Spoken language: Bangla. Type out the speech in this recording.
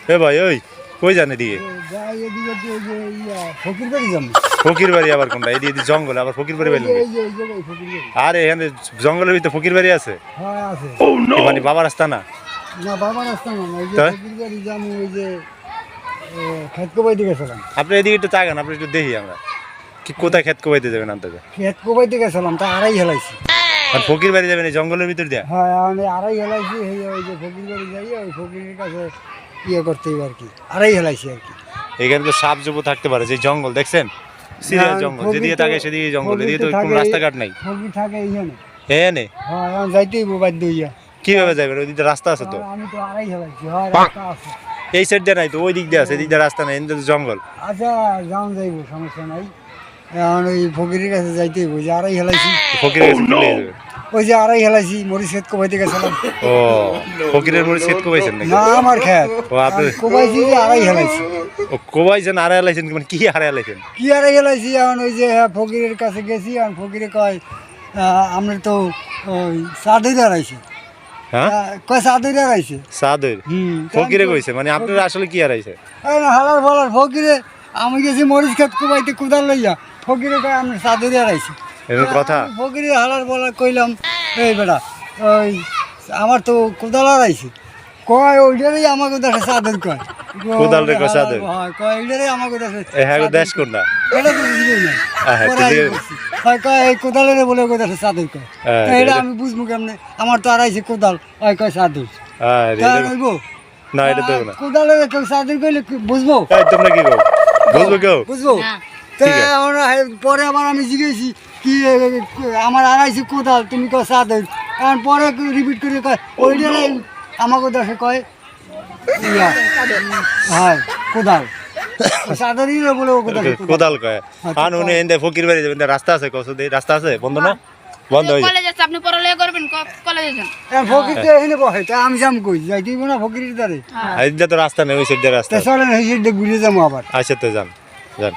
এ ভাই ওই কই জানে দিয়ে যাই এদিকে তো ওই যে ফকির বাড়ি যাবো। ফকির বাড়ি আবার কোনটা এদিকে জঙ্গল আবার ফকির বাড়ি এই বেলুন যে এই যে এই ফকির বাড়ি। আরে এখানে জঙ্গলের ভিতরে ফকির বাড়ি আছে হ্যাঁ আছে। কি মানে বাবার রাস্তা না না বাবা রাস্তা না ওই যে তা? ফকির বাড়ি যাবো ওই যে খেত কোবাইতে গেছিলাম। আপনি এদিকে একটু তাকান আপনি একটু দেখি আমরা কি কোথায় ক্ষেত কোবাইতে যাবেন আনতে খেত কোবাইতে গেছিলাম তা আড়াই হেলাইছি। আর ফকির বাড়ি যাবেন এই জঙ্গলের ভিতর দিয়া হ্যাঁ আমি আড়াই হেলাইছি ওই যে ফকির বাড়ি যাই ওই ফকিরের কাছে ইয়ে করতে আর কি আড়াই হেলাইছি আর কি। এখানে তো সাপ জবু থাকতে পারে যে জঙ্গল দেখছেন সিরিয়াস না, জঙ্গল ফকির যেদিকে তো- থাকে সেদিকে জঙ্গল ফকির এদিকে তো তো কোনো থাকে- রাস্তাঘাট নাই ফকির থাকে এইখানে। এনে হ্যাঁ এখন যাইতেই বাধ্য হইয়া। কিভাবে যাবেন ওইদিকে রাস্তা আছে তো আমি তো আড়াই হেলাইছি হয় রাস্তা আছে। এই সাইড দিয়ে নাই তো ওই দিক দিয়ে আছে এদিক দিয়ে রাস্তা নাই এদিকে তো জঙ্গল আচ্ছা যাও যাইব সমস্যা নাই। এখন ওই ফকিরের কাছে যাইতেই ওই যে আড়াই হেলাইছি। ফকিরের কাছে চলে যাবেন ওই যে আড়াই হেলাইছি মরিচ ক্ষেত কোবাইতে গেছিলাম। ও ফকিরের মরিচ ক্ষেত কোবাইছেন নাকি না আমার খেত ও আপনি কোবাইছি যে আড়াই হেলাইছি। ও কোবাইছেন আড়াই আলাইছেন মানে কি আড়াই আলাইছেন কি আড়াই হেলাইছি এখন ওই যে ফকিরের কাছে গেছি এখন ফকিরে কয় আমরা তো ওই সাদুই দাঁড়াইছি। হ্যাঁ কয় সাদুই দাঁড়াইছে। সাদের ফকিরে কইছে মানে আপনার আসলে কি হারাইছে হালার ফালার ফকিরে আমি গেছি মরিচ ক্ষেত কোবাইতে কোদাল লইয়া ফকিরে কয় আমরা সাদুই দাঁড়াইছি। এরকম কথা ফকিরে হালার বলার কইলাম এই বেটা ওই আমার তো কোদাল হারাইছে কয় ওইটারই আমাকে দেখে সাদর কয় কোদাল রে কয় সাদর? হ্যাঁ কয় ওইটারই আমাকে দেখে এ হ্যাঁ দেশ কোনটা এটা তো বুঝবই না হ্যাঁ, পরে আমি ঠিক বলছি। হয় কয় এই কোদালের বলে ওকে দেখে সাদর কয় হ্যাঁ, তা এটা এটা- আমি বুঝবো কেমনে আমার তো হারাইছে কোদাল হয় কয় সাদর আরে তা এটা- হইবো না এটা তো না কোদালের কেউ সাদর কইলে বুঝবো এই তোমরা কি কও বুঝবো কেউ বুঝবো তা ঠিক আছে। আমরা পরে আবার আমি জিজ্ঞেসি কি আমার আড়াইশো কোদাল তুমি কয় সাদর কারণ পরে রিপিট করে কয় ওইটারে আমাকে দেখে কয় ইয়া হ্যাঁ কোদাল সাদরই বলে ও কোদাল কোদাল কয় আন উনি এন্ডে ফকির বাড়ি যাবেন রাস্তা আছে কসু দেই রাস্তা আছে বন্ধ না বন্ধ হয়ে কলেজ আছে আপনি পড়ালেখা করবেন কলেজে যান ফকির তো এখানে বহে তা আমি যাম কই যাই দিব না ফকিরের দ্বারে এইটা তো রাস্তা নেই ওই সাইড দিয়ে রাস্তা তা চলেন এই সাইডে ঘুরে যাবো আবার আচ্ছা তো যান যান